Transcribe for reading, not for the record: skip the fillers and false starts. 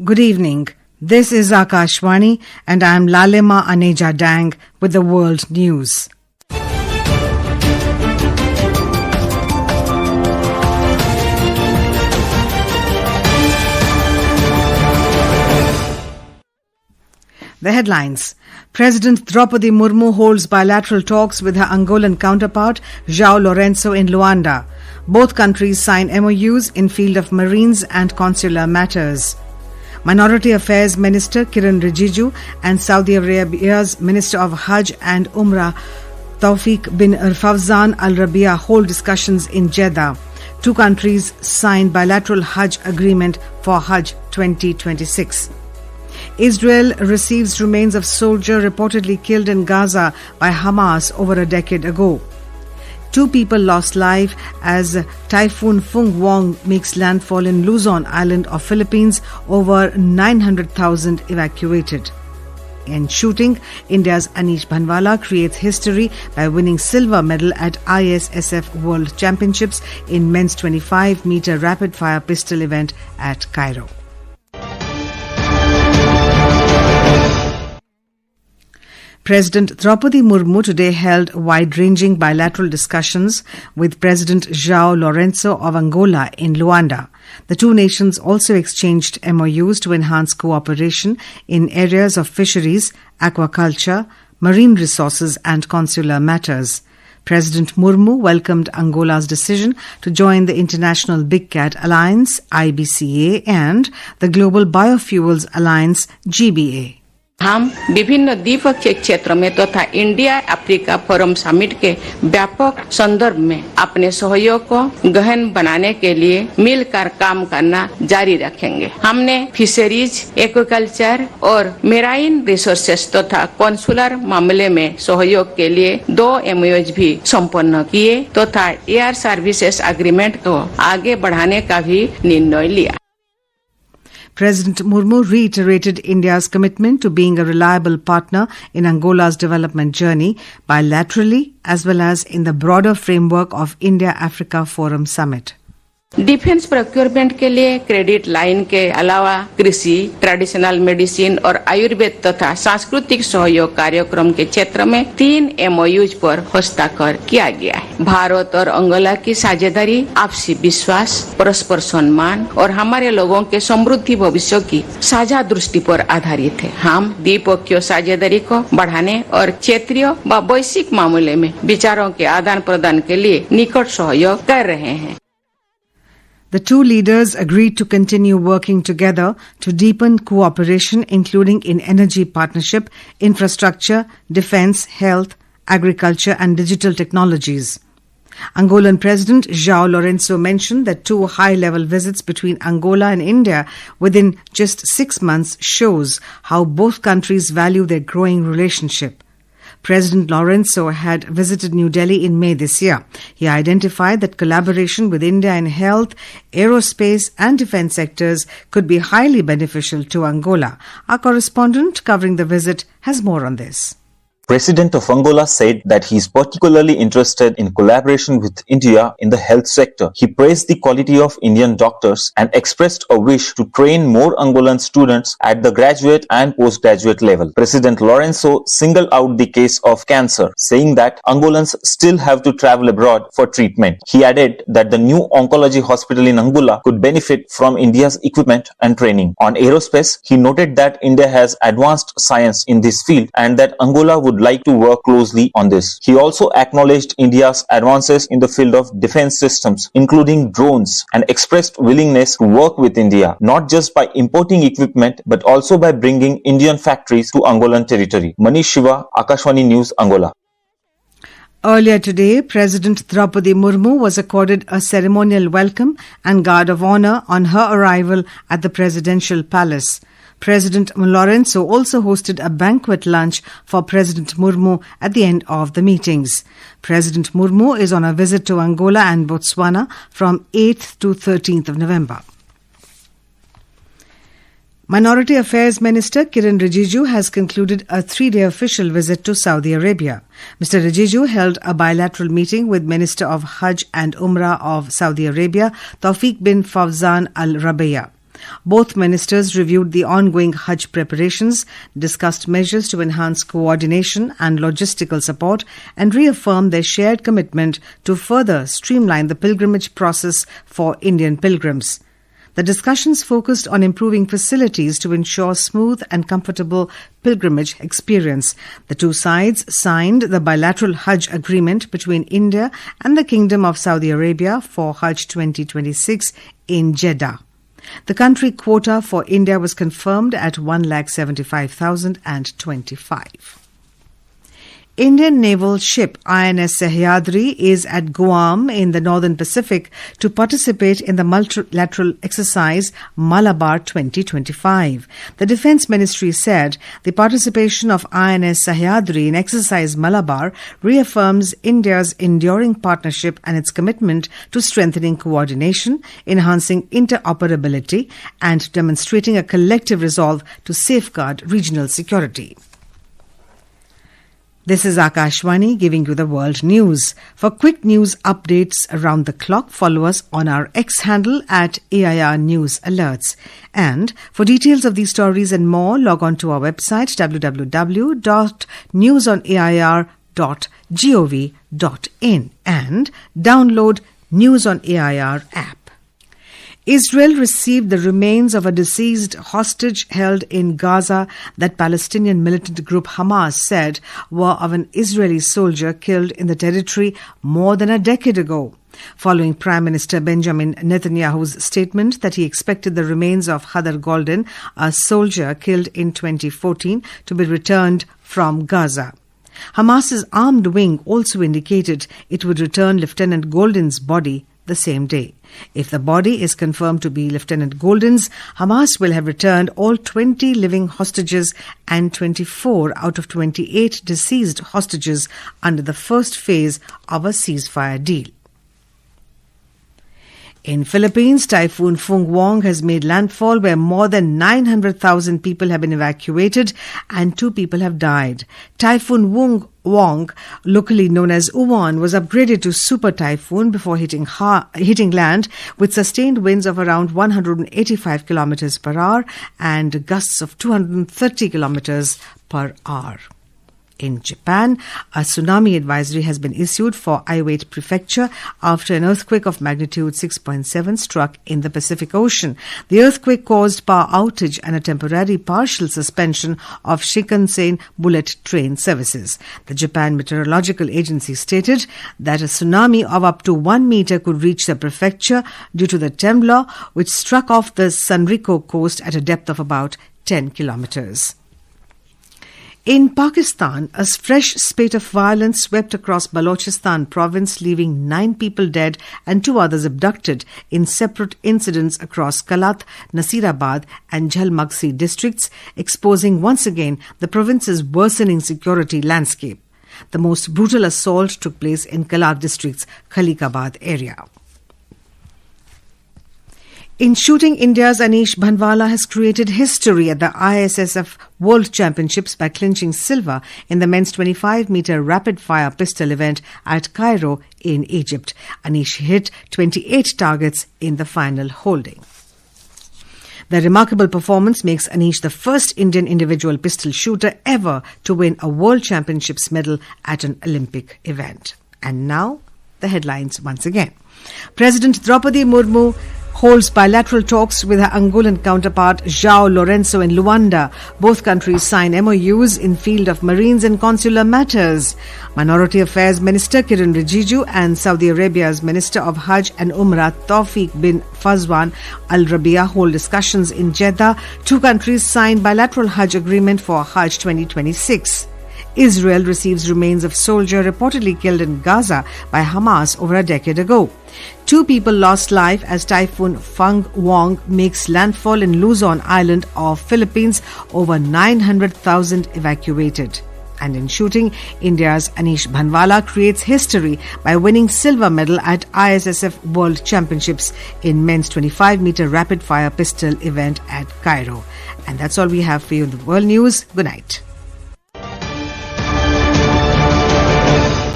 Good evening. This is Akashwani and I am Lalema Aneja Dang with the world news. The headlines. President Droupadi Murmu holds bilateral talks with her Angolan counterpart, João Lourenço, in Luanda. Both countries sign MOUs in field of marines and consular matters. Minority Affairs Minister Kiren Rijiju and Saudi Arabia's Minister of Hajj and Umrah, Tawfiq bin Fawzan Al Rabiah, hold discussions in Jeddah. Two countries sign bilateral Hajj agreement for Hajj 2026. Israel receives remains of soldier reportedly killed in Gaza by Hamas over a decade ago. 2 people lost life as Typhoon Fung-wong makes landfall in Luzon island of Philippines, over 900,000 evacuated. In shooting, India's Anish Bhanwala creates history by winning silver medal at ISSF World Championships in men's 25-meter rapid-fire pistol event at Cairo. President Droupadi Murmu today held wide-ranging bilateral discussions with President João Lourenço of Angola in Luanda. The two nations also exchanged MOUs to enhance cooperation in areas of fisheries, aquaculture, marine resources and consular matters. President Murmu welcomed Angola's decision to join the International Big Cat Alliance, IBCA, and the Global Biofuels Alliance, GBA. हम विभिन्न द्विपक्षीय क्षेत्र में तथा India Africa forum summit के व्यापक संदर्भ में अपने सहयोग को गहन बनाने के लिए मिलकर काम करना जारी रखेंगे। हमने फिशरीज, एक्वाकल्चर और मेराइन रिसोर्सेस तथा कंसुलर मामले में सहयोग के लिए 2 MOUs भी संपन्न किए तथा एयर सर्विसेज एग्रीमेंट को आगे बढ़ाने का भी निर्णय लिया। President Murmu reiterated India's commitment to being a reliable partner in Angola's development journey, bilaterally as well as in the broader framework of India-Africa Forum Summit. Defence procurement के लिए credit line के अलावा कृषि, ट्रेडिशनल मेडिसिन और आयुर्वेद तथा सांस्कृतिक सहयोग कार्यक्रम के क्षेत्र में 3 MOUs पर हस्ताक्षर किया गया है। भारत और अंगोला की साझेदारी आपसी विश्वास, परस्पर सम्मान और हमारे लोगों के समृद्धि भविष्य की साझा दृष्टि पर आधारित है। हम द्विपक्षीय साझेदारी को बढ़ाने और क्षेत्रीय व वैश्विक मामले में विचारों के आदान प्रदान के लिए निकट सहयोग कर रहे हैं। The two leaders agreed to continue working together to deepen cooperation, including in energy partnership, infrastructure, defense, health, agriculture and digital technologies. Angolan President João Lourenço mentioned that 2 high-level visits between Angola and India within just 6 months shows how both countries value their growing relationship. President Lourenço had visited New Delhi in May this year. He identified that collaboration with India in health, aerospace and defense sectors could be highly beneficial to Angola. Our correspondent covering the visit has more on this. President of Angola said that he is particularly interested in collaboration with India in the health sector. He praised the quality of Indian doctors and expressed a wish to train more Angolan students at the graduate and postgraduate level. President Lourenço singled out the case of cancer, saying that Angolans still have to travel abroad for treatment. He added that the new oncology hospital in Angola could benefit from India's equipment and training. On aerospace, he noted that India has advanced science in this field and that Angola would like to work closely on this. He also acknowledged India's advances in the field of defense systems, including drones, and expressed willingness to work with India, not just by importing equipment, but also by bringing Indian factories to Angolan territory. Manish Shiva, Akashwani News, Angola. Earlier today, President Droupadi Murmu was accorded a ceremonial welcome and guard of honor on her arrival at the presidential palace. President Lourenço also hosted a banquet lunch for President Murmu at the end of the meetings. President Murmu is on a visit to Angola and Botswana from 8th to 13th of November. Minority Affairs Minister Kiren Rijiju has concluded a 3-day official visit to Saudi Arabia. Mr. Rijiju held a bilateral meeting with Minister of Hajj and Umrah of Saudi Arabia, Tawfiq bin Fawzan Al Rabiah. Both ministers reviewed the ongoing Hajj preparations, discussed measures to enhance coordination and logistical support, and reaffirmed their shared commitment to further streamline the pilgrimage process for Indian pilgrims. The discussions focused on improving facilities to ensure smooth and comfortable pilgrimage experience. The two sides signed the bilateral Hajj agreement between India and the Kingdom of Saudi Arabia for Hajj 2026 in Jeddah. The country quota for India was confirmed at 175,025. Indian naval ship INS Sahyadri is at Guam in the Northern Pacific to participate in the multilateral exercise Malabar 2025. The Defence Ministry said the participation of INS Sahyadri in exercise Malabar reaffirms India's enduring partnership and its commitment to strengthening coordination, enhancing interoperability, and demonstrating a collective resolve to safeguard regional security. This is Akashwani giving you the world news. For quick news updates around the clock, follow us on our X handle at AIR News Alerts. And for details of these stories and more, log on to our website www.newsonair.gov.in and download News on AIR app. Israel received the remains of a deceased hostage held in Gaza that Palestinian militant group Hamas said were of an Israeli soldier killed in the territory more than a decade ago. Following Prime Minister Benjamin Netanyahu's statement that he expected the remains of Hadar Golden, a soldier killed in 2014, to be returned from Gaza. Hamas's armed wing also indicated it would return Lieutenant Golden's body the same day. If the body is confirmed to be Lieutenant Golden's, Hamas will have returned all 20 living hostages and 24 out of 28 deceased hostages under the first phase of a ceasefire deal. In Philippines, Typhoon Fung-wong has made landfall where more than 900,000 people have been evacuated and 2 people have died. Typhoon Fung-wong, locally known as Uwan, was upgraded to Super Typhoon before hitting land with sustained winds of around 185 kilometers per hour and gusts of 230 kilometers per hour. In Japan, a tsunami advisory has been issued for Iwate Prefecture after an earthquake of magnitude 6.7 struck in the Pacific Ocean. The earthquake caused power outage and a temporary partial suspension of Shinkansen bullet train services. The Japan Meteorological Agency stated that a tsunami of up to 1 meter could reach the prefecture due to the tremor, which struck off the Sanrico coast at a depth of about 10 kilometers. In Pakistan, a fresh spate of violence swept across Balochistan province, leaving 9 people dead and 2 others abducted in separate incidents across Kalat, Nasirabad and Jhalmaghsi districts, exposing once again the province's worsening security landscape. The most brutal assault took place in Kalat district's Khalikabad area. In shooting, India's Anish Bhanwala has created history at the ISSF World Championships by clinching silver in the men's 25-meter rapid-fire pistol event at Cairo in Egypt. Anish hit 28 targets in the final holding. The remarkable performance makes Anish the first Indian individual pistol shooter ever to win a World Championships medal at an Olympic event. And now, the headlines once again. President Droupadi Murmu holds bilateral talks with her Angolan counterpart João Lourenço in Luanda. Both countries sign MOUs in field of marines and consular matters. Minority Affairs Minister Kiren Rijiju and Saudi Arabia's Minister of Hajj and Umrah Tawfiq bin Fawzan Al Rabiah hold discussions in Jeddah. 2 countries sign bilateral Hajj agreement for Hajj 2026. Israel receives remains of soldier reportedly killed in Gaza by Hamas over a decade ago. 2 people lost life as Typhoon Fung-wong makes landfall in Luzon Island of Philippines, over 900,000 evacuated. And in shooting, India's Anish Bhanwala creates history by winning silver medal at ISSF World Championships in men's 25-meter rapid-fire pistol event at Cairo. And that's all we have for you in the world news. Good night.